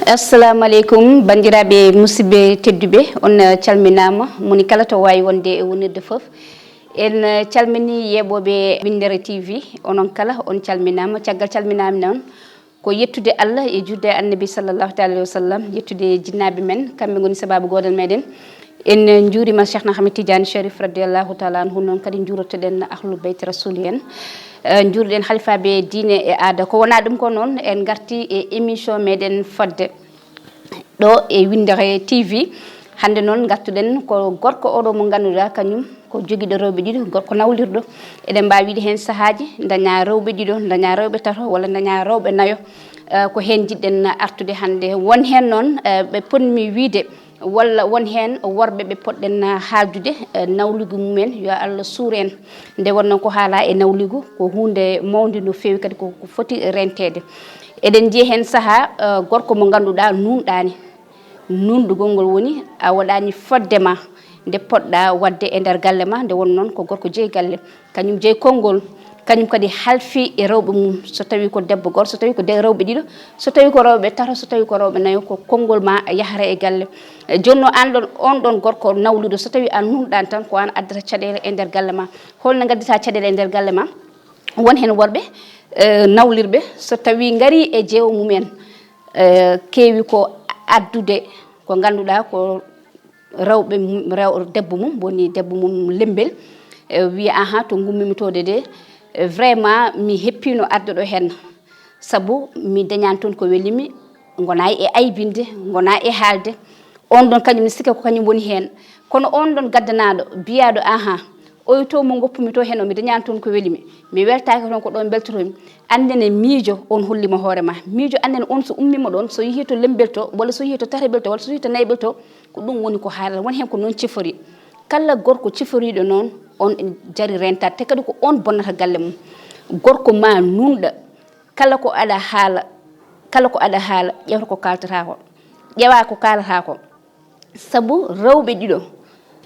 Assalamu alaikum bandiraɓe musidɓe tedduɓe on calminama moni kala to wawi wonde e wonirde foof en calmini yeɓoɓe Windere TV onon kala on calminama caggal calminami noon ko yettude Allah e judde annabi sallallahu alayhi wa sallam yettude jinnaɓe men kamɓe goni sababu godal meɗen en juurima Cheikhna Ahmed Tidiane Chérif radiallahu taala anhu noon kadi juurotoɗen ahlul beyt rasul en juurɗen halifaɓe diine e aada ko wona ɗum ko noon en garti e émission meɗen fodde ɗo e Windere TV hande noon gartuɗen ko gorko oɗo mo ganduɗa kañum ko joguiɗo rewɓe ɗiɗo gorko nawlirɗo eɗen mbawi wiide hen saahaji daña rewɓe ɗiɗo daña rewɓe tato walla daña rewɓe naayo ko hen jiɗɗen artude hande won hen noon ɓe ponmi wiide walla won hen worɓe ɓe poɗɗen haaldude nawligu mumen yo Allah suur en nde wonnon ko haala e nawligu ko hunde mawde no fewi kadi ko foti rentede eɗen jiiya hen saaha gorko mo ganduɗa nunɗani nunɗugol ngol woni a waɗani foddema nde poɗɗa wadde e nder galle ma nde won noon ko gorko jeeyi galle kañum jeeyi konngol kañum kadi halfi e rewɓe mum so tawi ko debbo goto so tawi ko rewɓe ɗiɗo so tawi ko rewɓe tato so tawi ko rewɓe naayo ko konngol ma yahata e galle joni no an ɗon on ɗon gorko nawliɗo so tawi an nunɗani tan ko an addata caɗele e nder galle ma holno gaddata caɗele e nder galle ma won hen worɓe nawlirɓe so tawi gaari e jeewo mumen keewi ko addude ko ganduɗa ko rewɓe debbo mum woni debbo mum lembel wiya aha to gummimi tode de vraiment mi heppino arde ɗo hen saabu mi dañani toon ko welimi gona e aybinde gona e haalde on ɗon kañum ne sikka ko kañum woni hen kono on ɗon gaddanaɗo biyaɗo aha oy to mo goppumi to hen o mi dañani toon ko welimi mi weltaki toon ko ɗon beltotomi andene miijo on hollima hoorema miijo andene on so ummima ɗon so yeehi to lembel to walla so yeehi to tarebel to walla so yeehi to naybel to ko ɗum woni ko haalata woni hen ko noon cifori kala gorko ciforiɗo noon on jari rentade te kadi ko on bonnata galle mum gorko ma nunɗa kala ko aɗa haala ƴewta ko kaltata ko ƴewa ko kalata ko saabu rewɓe ɗiɗo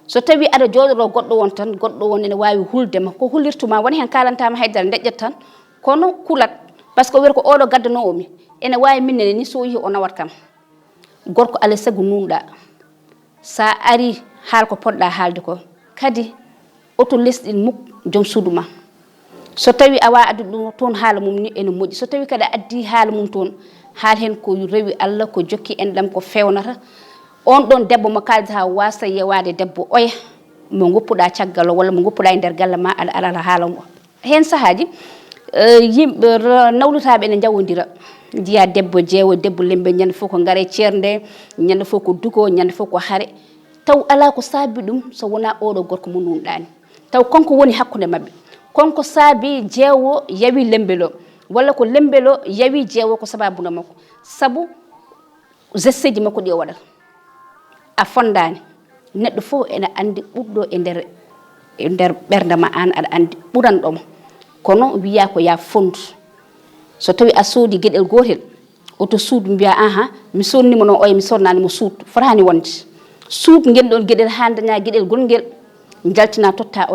so tawi aɗa jooɗoro goɗɗo won tan goɗɗo won ene wawi huldema ko hullirtuma woni hen kalantama haydara deƴƴat tan kono kulat par ce que wiyata ko oɗo gaddanowomi ene wawi minnene ni so yeehi o nawat kam gorko alay saago nunɗa sa ari haal ko poɗɗa haalde ko kadi oto lesɗin muk joom suudu ma so tawi a wawi addude ɗum toon haala mum ni ene moƴƴi so tawi kadi a addi haala mum toon haal hen ko rewi Allah ko jokki enɗam ko fewnata on ɗon debbo mo kaldata wasa yewade debbo oya mo goppuɗa caggal o walla mo goppuɗa e nder galle ma aɗa alala haala mo hen saahaji yimɓe nawlutaɓe ene jawodira jiya debbo jeewo debbo lembe ñande fof ko gaare ceernde ñande fof ko dugo ñande fof ko haare taw ala ko saabi ɗum so wona oɗo gorko mo nunɗani taw konko woni hakkude mabɓe konko saabi jeewo yawi lembel o walla ko lembel o yawi jeewo ko sababude makko saabu geste ji makko ɗi o waɗata a fondani neɗɗo fof ene andi ɓurɗo e nder ɓerde ma an aɗa andi ɓuranɗomo kono wiya ko ya fondu so tawi a soodi gueɗel gotel oto suudu mbiya aha mi sonnimo noon oya mi sonnanimo suudu fotani wonde suud ngel ɗon gueɗel ha daña gueɗel gonguel jaltina totta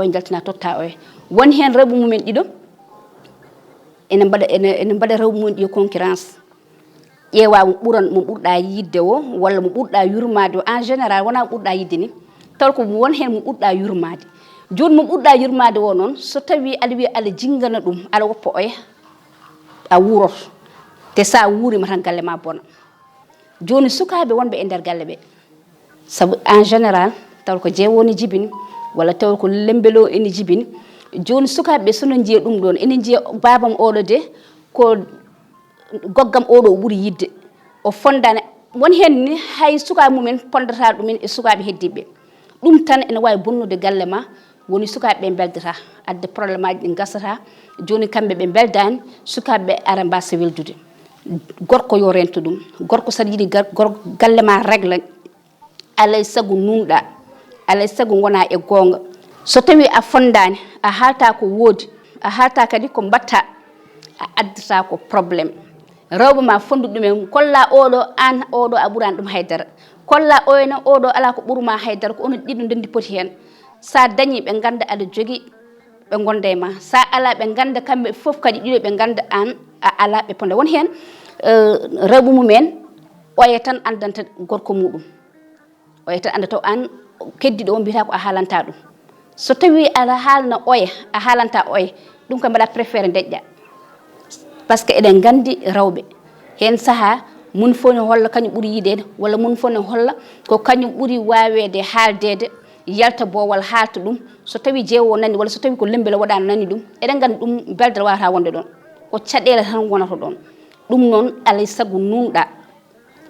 oya won hen rewɓe mumen ɗiɗo ene mbaɗa rewɓe mumen ɗiɗo concurrence ƴeewa mo ɓurɗa yidde o walla mo ɓurɗa yurmade o en général wona mo ɓurɗa yidde ni taw ko won hen mo ɓurɗa yurmade joni mo ɓurɗa yurmade o noon so tawi aɗa wiya aɗa jingana ɗum aɗa woppa oya a wuroto te sa wuurima tan galle ma bona joni sukaɓe wonɓe e nder galle ɓe saabu en général taw ko jeewo ne jibini walla taw ko lembelo ene jibini joni sukaɓeɓe sono jiiya ɗum ɗon ene jiiya babam oɗo de ko goggam oɗo o ɓuuri yidde o fondane won hen ni hay sukaɓe mumen pondata ɗumen e sukaɓe heddiɓe ɗum tan ene wawi bonnude galle ma woni sukaɓeɓe beldata adde probléme aji ɗi gasata joni kamɓe ɓe beldani sukaɓeɓe ara mbasa weldude gorko yo rento ɗum gorko saɗa yiiɗi galle ma régla alay saago nunɗa alay saago gona e gonga so tawi a fondani a haalta ko woodi a haalta kadi ko mbatta a addata ko probléme rewɓe ma fondu ɗumen kolla oɗo an oɗo a ɓurani ɗum haydara kolla oyno oɗo ala ko ɓurma haydara ko onon ɗiɗo ndendi poti hen sa dañi ɓe ganda aɗa jogui ɓe gonda e ma sa ala ɓe ganda kamɓe fof kadi ɗiɗo ɓe ganda an a ala ɓe ponda won hen rewɓe mumen oya tan andanta gorko muɗum oya tan anda taw an keddiɗo o mbiyata ko a haalanta ɗum so tawi aɗa haalna oya a haalanta oya ɗum kam mbaɗa préféré deƴƴa par ce que eɗen gandi rewɓe hen saaha mun fof ne holla kañum ɓuuri yiidede walla mun fof ne holla ko kañum ɓuuri wawede haaldede yalta boowal haalta ɗum so tawi jeewowo nani walla so tawi ko lembele waɗano nani ɗum eɗen gandi ɗum beldere wawata wonde ɗon ko caɗele tan wonata ɗon ɗum noon alay saago nunɗa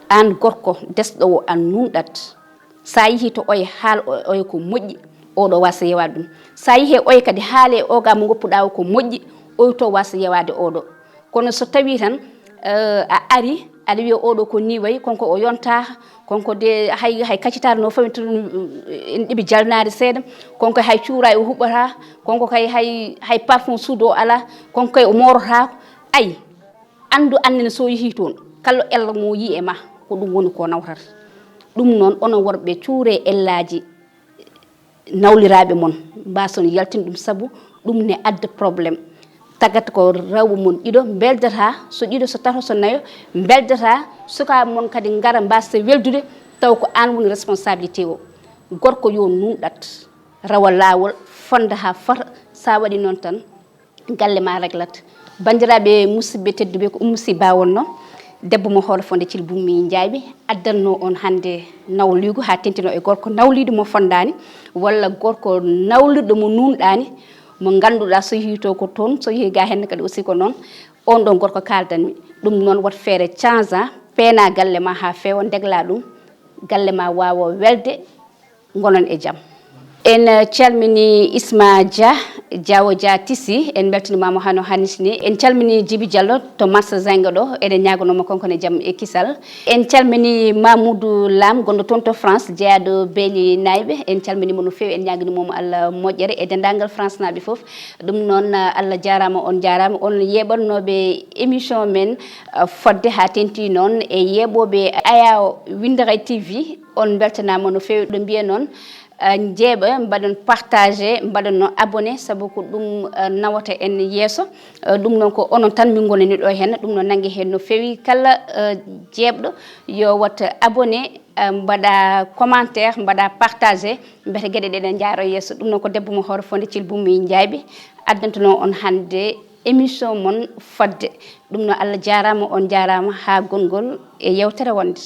an gorko desɗo o an nunɗat sa yeehi to oya haal oya ko moƴƴi oɗo wasa yewade ɗum sa yeehi oya kadi haale oga mo goppuɗa o ko moƴƴi oyo to wasa yewade oɗo kono so tawi tan a ari aɗa wiya oɗo ko ni wayi konko o yonta konko de hay kaccitare no fawi en ɗiɓi jalnade seeɗa konko hay cuura o huɓata konko kay hay parfum suudu o ala konko kay o morotako ayi andu annene so yeehi toon kala ella mo yi e ma ko ɗum woni ko nawtata ɗum noon onon worɓe cuure ellaji nawliraɓe mon mbason yaltin ɗum saabu ɗum ne adda probléme tagata ko rewɓe mon ɗiɗo beldata so ɗiɗo so tato so nayo beldata sukaɓe mon kadi gara mbasa weldude taw ko an woni responsabilité o gorko yo nunɗat rawa lawol fonda ha fota sa waɗi noon tan galle ma réglata bandiraɓe musidɓe tedduɓe ko Oumou Sy Ba wonno debbo mo hoolo fonde Thily Boumy Ndiaye addanno on hande nawligo ha tentino e gorko nawlido mo fondani walla gorko nawliɗo mo nunɗani mo ganduɗa so yeehi to ko toon so yeehi ga hen kadi aussi ko noon on ɗon gorko kaldanmi ɗum noon wat feere change peena galle ma ha feewa degla ɗum galle ma wawa welde gonon e jaam en calmini Isma Dia Diawo Dia Tissi en beltanimama hano hannisni en calmini Djiby Diallo to Massa Zinga ɗo eɗen ñagonoma konkone jaam e kisal en calmini Mamoudou Lam gonɗo toon to France jeeyaɗo beeli nayɓe en calminimo no fewi en ñaganimomo Allah moƴƴere e dendagal France naɓe foof ɗum noon Allah jarama on yeɓannoɓe émission men fodde ha tenti noon e yeɓoɓe Aya Windere TV on beltanama no fewi ɗo mbiya noon jeeɓa mbaɗon partagé mbaɗon no abonné saabu ko ɗum nawata en yeeso ɗum noon ko onon tan min gonani ɗo hen ɗum noon nangue hen no fewi kala jeebɗo yo wat abonné mbaɗa commentaire mbaɗa partagé beete gueɗe ɗeɗen jaaro yeeso ɗum noon ko debbo mo hoore fonde Thily Boumy Ndiaye addantuno on hande émission mon fodde ɗum noon Allah jarama on jarama ha gongol e yewtere wonde